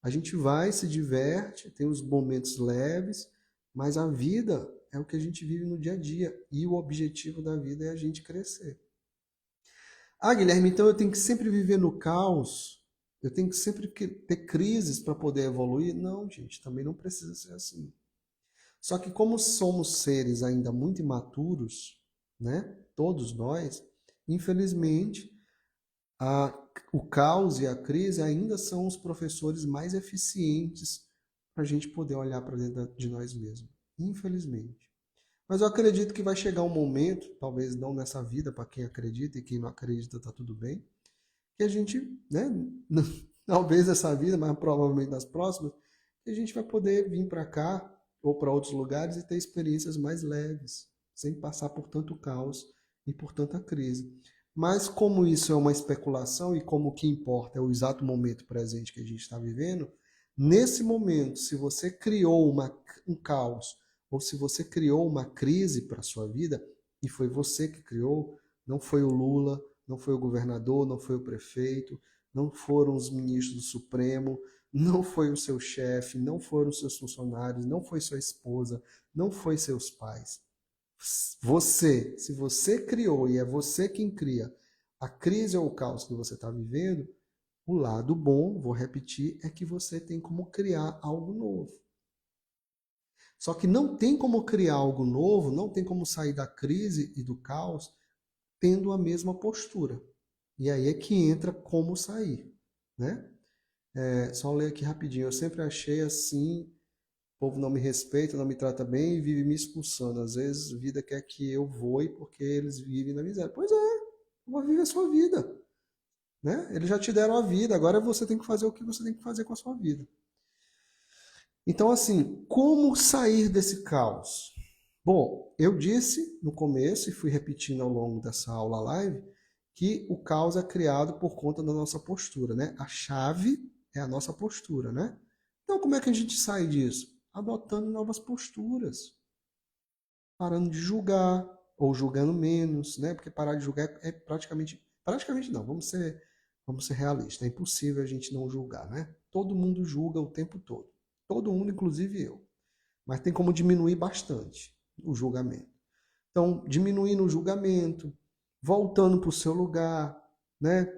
[SPEAKER 1] A gente vai, se diverte, tem os momentos leves, mas a vida é o que a gente vive no dia a dia e o objetivo da vida é a gente crescer. Ah, Guilherme, então eu tenho que sempre viver no caos? Eu tenho que sempre ter crises para poder evoluir? Não, gente, também não precisa ser assim. Só que como somos seres ainda muito imaturos, né? Todos nós, infelizmente, o caos e a crise ainda são os professores mais eficientes para a gente poder olhar para dentro de nós mesmos. Infelizmente. Mas eu acredito que vai chegar um momento, talvez não nessa vida, para quem acredita, e quem não acredita está tudo bem, que a gente, né, talvez nessa vida, mas provavelmente nas próximas, que a gente vai poder vir para cá ou para outros lugares e ter experiências mais leves, sem passar por tanto caos e por tanta crise. Mas como isso é uma especulação e como o que importa é o exato momento presente que a gente está vivendo, nesse momento, se você criou um caos ou se você criou uma crise para a sua vida, e foi você que criou, não foi o Lula, não foi o governador, não foi o prefeito, não foram os ministros do Supremo, não foi o seu chefe, não foram os seus funcionários, não foi sua esposa, não foi seus pais. Você, se você criou e é você quem cria a crise ou o caos que você está vivendo, o lado bom, vou repetir, é que você tem como criar algo novo. Só que não tem como criar algo novo, não tem como sair da crise e do caos tendo a mesma postura. E aí é que entra como sair, né? Só ler aqui rapidinho. Eu sempre achei assim, o povo não me respeita, não me trata bem e vive me expulsando. Às vezes a vida quer que eu voe porque eles vivem na miséria. Pois é, vou viver a sua vida. Né? Eles já te deram a vida, agora você tem que fazer o que você tem que fazer com a sua vida. Então, assim, como sair desse caos? Bom, eu disse no começo e fui repetindo ao longo dessa aula live que o caos é criado por conta da nossa postura, né? A chave é a nossa postura, né? Então, como é que a gente sai disso? Adotando novas posturas, parando de julgar ou julgando menos, né? Porque parar de julgar é praticamente não, vamos ser realistas, é impossível a gente não julgar, né? Todo mundo julga o tempo todo. Todo mundo, inclusive eu. Mas tem como diminuir bastante o julgamento. Então, diminuindo o julgamento, voltando para o seu lugar, né?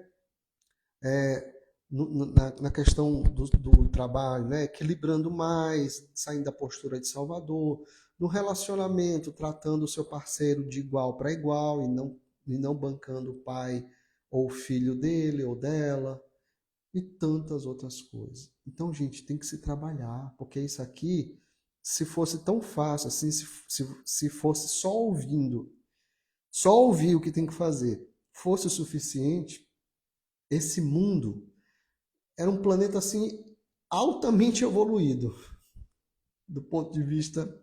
[SPEAKER 1] Na questão do trabalho, né? Equilibrando mais, saindo da postura de salvador, no relacionamento, tratando o seu parceiro de igual para igual e não bancando o pai ou o filho dele ou dela e tantas outras coisas. Então, gente, tem que se trabalhar, porque isso aqui, se fosse tão fácil assim, se fosse só ouvir o que tem que fazer, fosse o suficiente, esse mundo era um planeta assim altamente evoluído do ponto de vista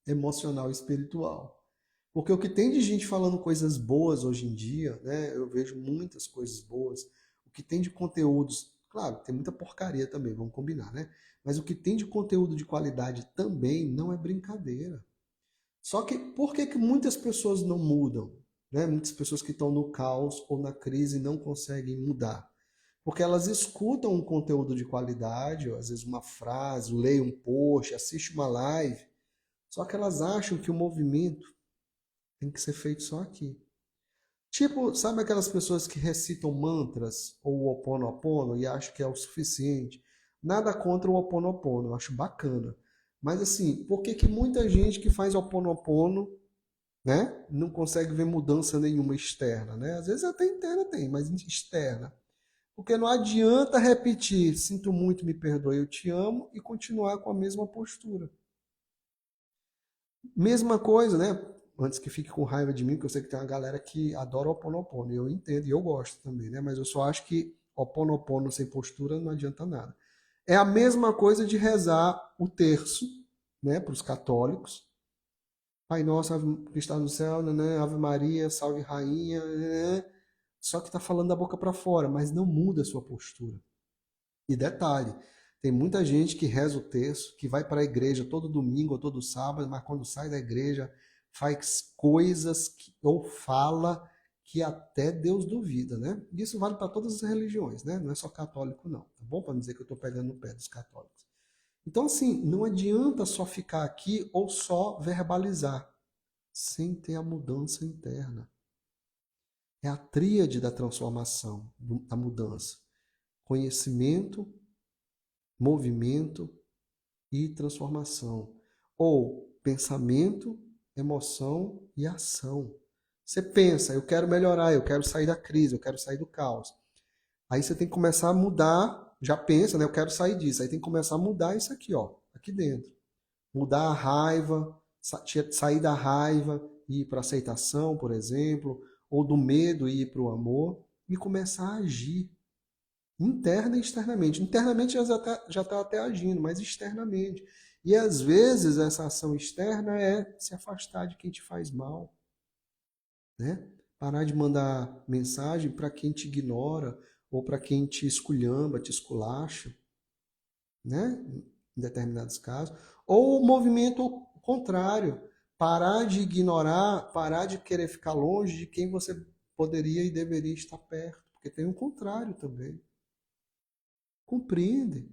[SPEAKER 1] emocional e espiritual. Porque o que tem de gente falando coisas boas hoje em dia, né? Eu vejo muitas coisas boas. O que tem de conteúdos, claro, tem muita porcaria também, vamos combinar, né? Mas o que tem de conteúdo de qualidade também não é brincadeira. Só que por que muitas pessoas não mudam? Né? Muitas pessoas que estão no caos ou na crise não conseguem mudar. Porque elas escutam um conteúdo de qualidade, ou às vezes uma frase, leem um post, assistem uma live, só que elas acham que o movimento tem que ser feito só aqui. Tipo, sabe aquelas pessoas que recitam mantras ou o Ho'oponopono e acham que é o suficiente? Nada contra o Ho'oponopono, eu acho bacana. Mas assim, por que muita gente que faz Ho'oponopono, né, não consegue ver mudança nenhuma externa, né? Às vezes até interna tem, mas externa. Porque não adianta repetir, sinto muito, me perdoe, eu te amo, e continuar com a mesma postura. Mesma coisa, né? Antes que fique com raiva de mim, porque eu sei que tem uma galera que adora o Ho'oponopono, e eu entendo, e eu gosto também, né? Mas eu só acho que Ho'oponopono sem postura não adianta nada. É a mesma coisa de rezar o terço, né, para os católicos. Pai nosso que está no céu, né? Ave Maria, salve rainha, né? Só que está falando da boca para fora, mas não muda a sua postura. E detalhe, tem muita gente que reza o terço, que vai para a igreja todo domingo ou todo sábado, mas quando sai da igreja faz coisas ou fala que até Deus duvida, né? Isso vale para todas as religiões, né? Não é só católico, não. Tá bom? Para não dizer que eu estou pegando no pé dos católicos. Então, assim, não adianta só ficar aqui ou só verbalizar, sem ter a mudança interna. É a tríade da transformação, da mudança. Conhecimento, movimento e transformação. Ou pensamento, emoção e ação. Você pensa, eu quero melhorar, eu quero sair da crise, eu quero sair do caos. Aí você tem que começar a mudar, já pensa, né? Eu quero sair disso. Aí tem que começar a mudar isso aqui, ó, aqui dentro. Mudar a raiva, sair da raiva e ir para aceitação, por exemplo, ou do medo e ir para o amor e começar a agir interna e externamente. Internamente já está até agindo, mas externamente. E às vezes essa ação externa é se afastar de quem te faz mal, né? Parar de mandar mensagem para quem te ignora ou para quem te esculhamba, te esculacha, né? Em determinados casos. Ou o movimento contrário, parar de ignorar, parar de querer ficar longe de quem você poderia e deveria estar perto, porque tem o contrário também. Compreende?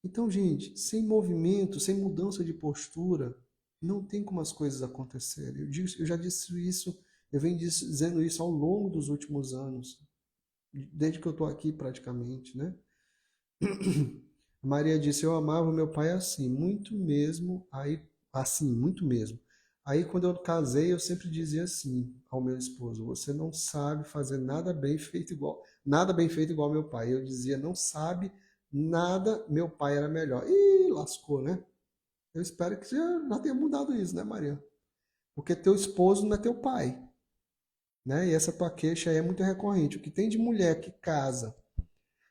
[SPEAKER 1] Então, gente, sem movimento, sem mudança de postura, não tem como as coisas acontecerem. Eu já disse isso, eu venho dizendo isso ao longo dos últimos anos, desde que eu estou aqui praticamente, né? A Maria disse, eu amava meu pai assim, muito mesmo, aí, assim, muito mesmo. Aí, quando eu casei, eu sempre dizia assim ao meu esposo, você não sabe fazer nada bem feito igual meu pai. Eu dizia, não sabe nada, meu pai era melhor. Ih, lascou, né? Eu espero que já tenha mudado isso, né, Maria? Porque teu esposo não é teu pai, né? E essa tua queixa aí é muito recorrente. O que tem de mulher que casa,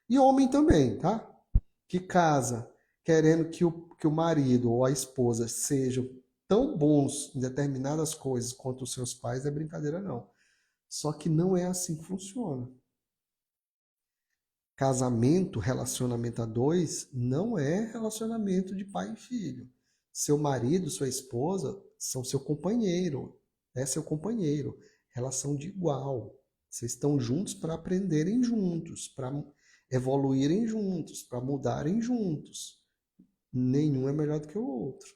[SPEAKER 1] e homem também, tá? Que casa querendo que o marido ou a esposa sejam tão bons em determinadas coisas quanto os seus pais, é brincadeira não. Só que não é assim que funciona. Casamento, relacionamento a dois, não é relacionamento de pai e filho. Seu marido, sua esposa são seu companheiro, é seu companheiro. Relação de igual. Vocês estão juntos para aprenderem juntos, para evoluírem juntos, para mudarem juntos. Nenhum é melhor do que o outro,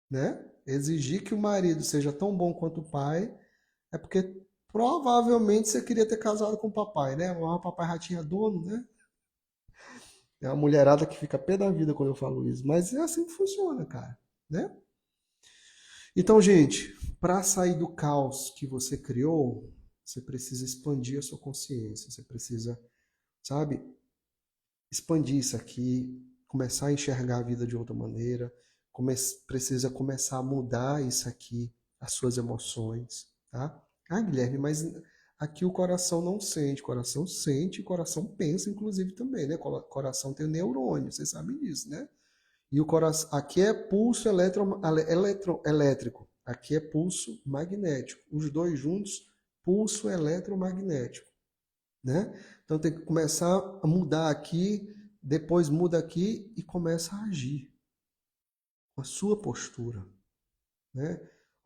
[SPEAKER 1] né? Exigir que o marido seja tão bom quanto o pai é porque provavelmente você queria ter casado com o papai, né? Mas o papai já tinha dono, né? É uma mulherada que fica pé da vida quando eu falo isso. Mas é assim que funciona, cara, né? Então, gente, para sair do caos que você criou, você precisa expandir a sua consciência. Você precisa, sabe, expandir isso aqui, começar a enxergar a vida de outra maneira, precisa começar a mudar isso aqui, as suas emoções, tá? Ah, Guilherme, mas aqui o coração não sente, o coração sente, o coração pensa, inclusive também, né? O coração tem neurônio, vocês sabem disso, né? E o coração, aqui é pulso elétrico, aqui é pulso magnético. Os dois juntos, pulso eletromagnético, né? Então tem que começar a mudar aqui, depois muda aqui e começa a agir com a sua postura, né?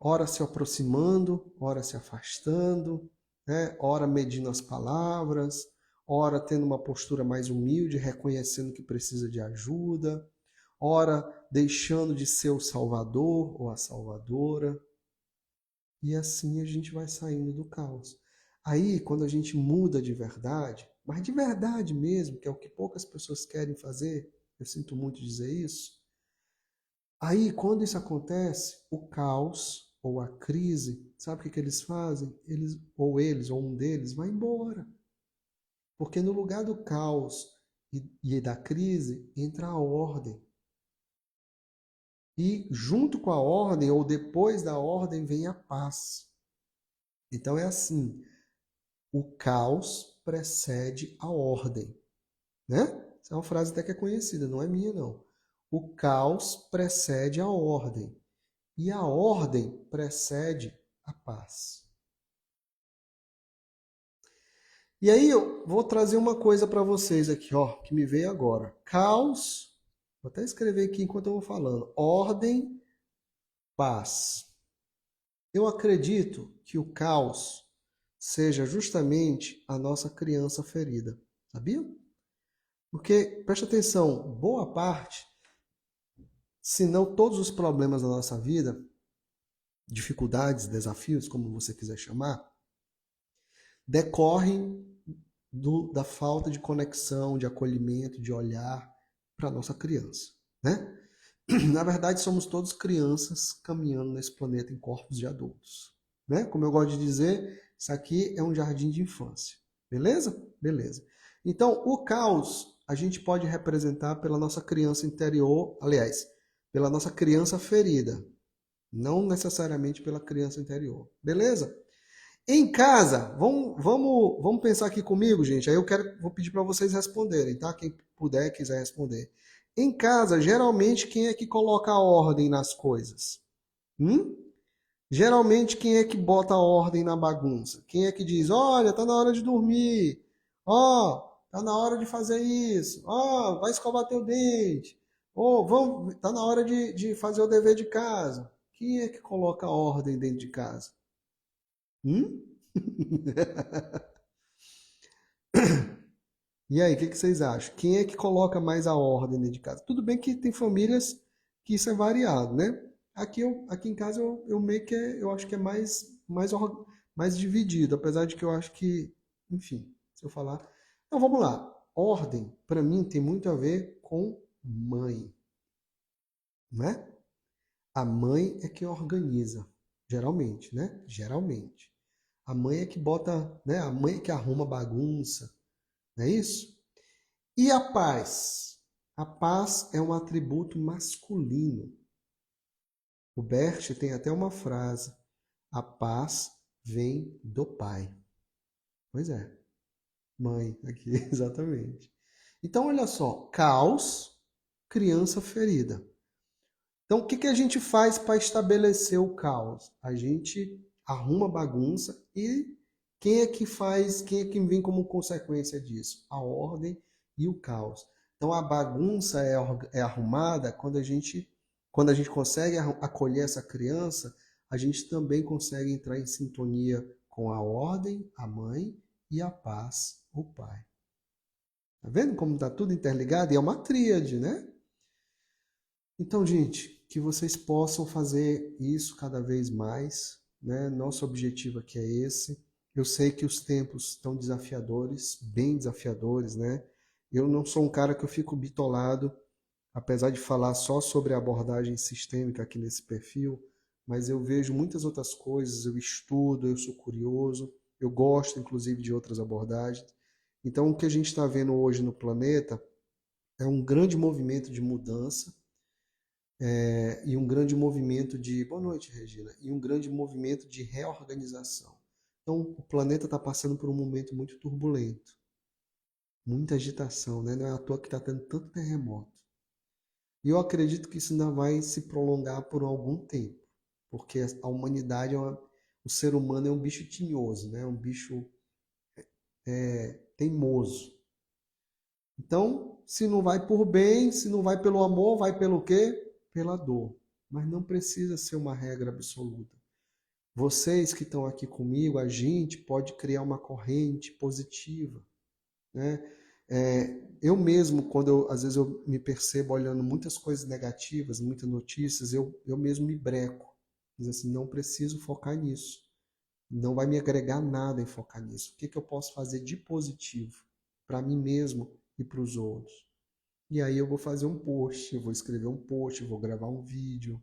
[SPEAKER 1] Ora se aproximando, ora se afastando, né? Ora medindo as palavras, ora tendo uma postura mais humilde, reconhecendo que precisa de ajuda, ora deixando de ser o salvador ou a salvadora. E assim a gente vai saindo do caos. Aí, quando a gente muda de verdade, mas de verdade mesmo, que é o que poucas pessoas querem fazer, eu sinto muito dizer isso. Aí, quando isso acontece, o caos ou a crise, sabe o que eles fazem? Eles, ou um deles, vai embora. Porque no lugar do caos e da crise, entra a ordem. E junto com a ordem, ou depois da ordem, vem a paz. Então é assim, o caos precede a ordem, né? Essa é uma frase até que é conhecida, não é minha não. O caos precede a ordem e a ordem precede a paz. E aí eu vou trazer uma coisa para vocês aqui, ó, que me veio agora. Caos, vou até escrever aqui enquanto eu vou falando. Ordem, paz. Eu acredito que o caos seja justamente a nossa criança ferida. Sabia? Porque, preste atenção, boa parte, se não todos os problemas da nossa vida, dificuldades, desafios, como você quiser chamar, decorrem da falta de conexão, de acolhimento, de olhar para a nossa criança, né? Na verdade, somos todos crianças caminhando nesse planeta em corpos de adultos, né? Como eu gosto de dizer, isso aqui é um jardim de infância, beleza? Beleza. Então, o caos a gente pode representar pela nossa criança interior, aliás, pela nossa criança ferida, não necessariamente pela criança interior, beleza? Em casa, vamos pensar aqui comigo, gente. Aí vou pedir para vocês responderem, tá? Quem puder, quiser responder. Em casa, geralmente, quem é que coloca a ordem nas coisas? Hum? Geralmente, quem é que bota a ordem na bagunça? Quem é que diz, olha, tá na hora de dormir. Ó, tá na hora de fazer isso. Ó, vai escovar teu dente. Ou, tá na hora de fazer o dever de casa. Quem é que coloca a ordem dentro de casa? Hum? E aí, o que vocês acham? Quem é que coloca mais a ordem dentro de casa? Tudo bem que tem famílias que isso é variado, né? Aqui em casa eu meio que eu acho que é mais dividido, apesar de que eu acho que, enfim, se eu falar. Então vamos lá. Ordem, para mim, tem muito a ver com mãe, né? A mãe é que organiza, geralmente, né? Geralmente. A mãe é que bota, né? A mãe é que arruma bagunça, não é isso? E a paz? A paz é um atributo masculino. O Bert tem até uma frase: a paz vem do pai. Pois é, mãe, aqui, exatamente. Então, olha só: caos, criança ferida. Então, o que a gente faz para estabelecer o caos? A gente arruma bagunça e quem é que vem como consequência disso? A ordem e o caos. Então a bagunça é arrumada quando a gente consegue acolher essa criança, a gente também consegue entrar em sintonia com a ordem, a mãe, e a paz, o pai. Tá vendo como está tudo interligado? E é uma tríade, né? Então, gente, que vocês possam fazer isso cada vez mais, né? Nosso objetivo aqui é esse. Eu sei que os tempos estão desafiadores, bem desafiadores, né? Eu não sou um cara que eu fico bitolado, apesar de falar só sobre a abordagem sistêmica aqui nesse perfil, mas eu vejo muitas outras coisas, eu estudo, eu sou curioso, eu gosto inclusive de outras abordagens. Então, o que a gente está vendo hoje no planeta é um grande movimento de mudança, e um grande movimento de. Boa noite, Regina. E um grande movimento de reorganização. Então, o planeta está passando por um momento muito turbulento, muita agitação, né? Não é à toa que está tendo tanto terremoto. E eu acredito que isso ainda vai se prolongar por algum tempo, porque a humanidade, o ser humano é um bicho tinhoso, né? Um bicho teimoso. Então, se não vai por bem, se não vai pelo amor, vai pelo quê? Pela dor. Mas não precisa ser uma regra absoluta. Vocês que estão aqui comigo, a gente pode criar uma corrente positiva, né? Eu mesmo, às vezes eu me percebo olhando muitas coisas negativas, muitas notícias, eu mesmo me breco. Diz assim, não preciso focar nisso. Não vai me agregar nada em focar nisso. O que eu posso fazer de positivo para mim mesmo e para os outros? E aí eu vou fazer um post, eu vou escrever um post, eu vou gravar um vídeo,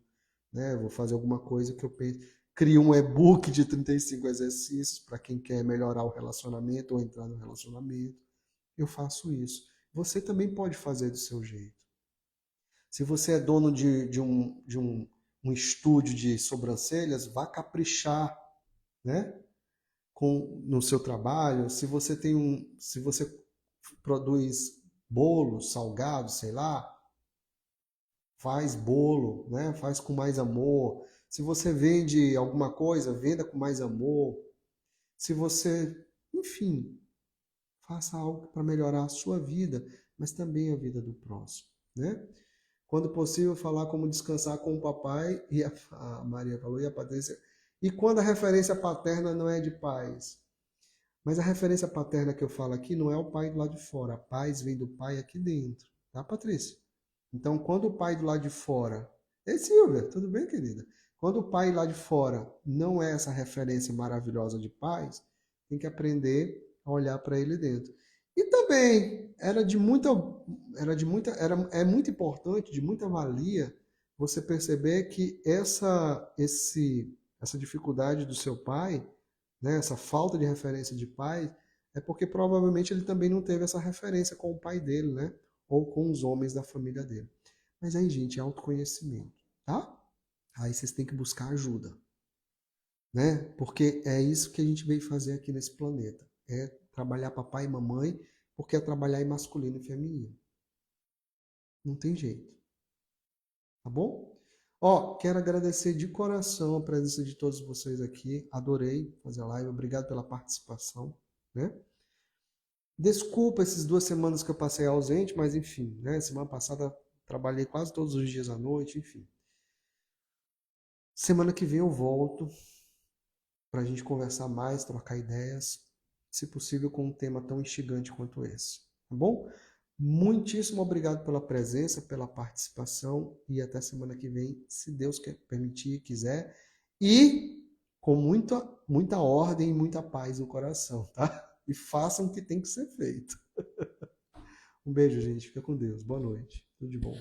[SPEAKER 1] né? Eu vou fazer alguma coisa que eu penso. Crio um e-book de 35 exercícios para quem quer melhorar o relacionamento ou entrar no relacionamento. Eu faço isso. Você também pode fazer do seu jeito. Se você é dono de um estúdio de sobrancelhas, vá caprichar, né? No seu trabalho. Se você produz bolos, salgados, sei lá, faz bolo, né? Faz com mais amor. Se você vende alguma coisa, venda com mais amor. Se você, enfim, faça algo para melhorar a sua vida, mas também a vida do próximo, né? Quando possível, falar como descansar com o papai, e a Maria falou, e a Patrícia. E quando a referência paterna não é de pais? Mas a referência paterna que eu falo aqui não é o pai do lado de fora. A paz vem do pai aqui dentro. Tá, Patrícia? Então, quando o pai do lado de fora... Ei, Silvia, tudo bem, querida? Quando o pai lá de fora não é essa referência maravilhosa de paz, tem que aprender a olhar para ele dentro. E também é muito importante, de muita valia, você perceber que essa dificuldade do seu pai, né, essa falta de referência de pai, é porque provavelmente ele também não teve essa referência com o pai dele, né? Ou com os homens da família dele. Mas aí, gente, é autoconhecimento, tá? Aí vocês têm que buscar ajuda, né? Porque é isso que a gente veio fazer aqui nesse planeta. É trabalhar papai e mamãe, porque é trabalhar em masculino e feminino. Não tem jeito. Tá bom? Ó, quero agradecer de coração a presença de todos vocês aqui. Adorei fazer a live. Obrigado pela participação, né? Desculpa essas 2 semanas que eu passei ausente, mas enfim, né? Semana passada trabalhei quase todos os dias à noite, enfim. Semana que vem eu volto para a gente conversar mais, trocar ideias, se possível com um tema tão instigante quanto esse, tá bom? Muitíssimo obrigado pela presença, pela participação e até semana que vem, se Deus permitir e quiser, e com muita ordem e muita paz no coração, tá? E façam o que tem que ser feito. Um beijo, gente. Fica com Deus. Boa noite. Tudo de bom.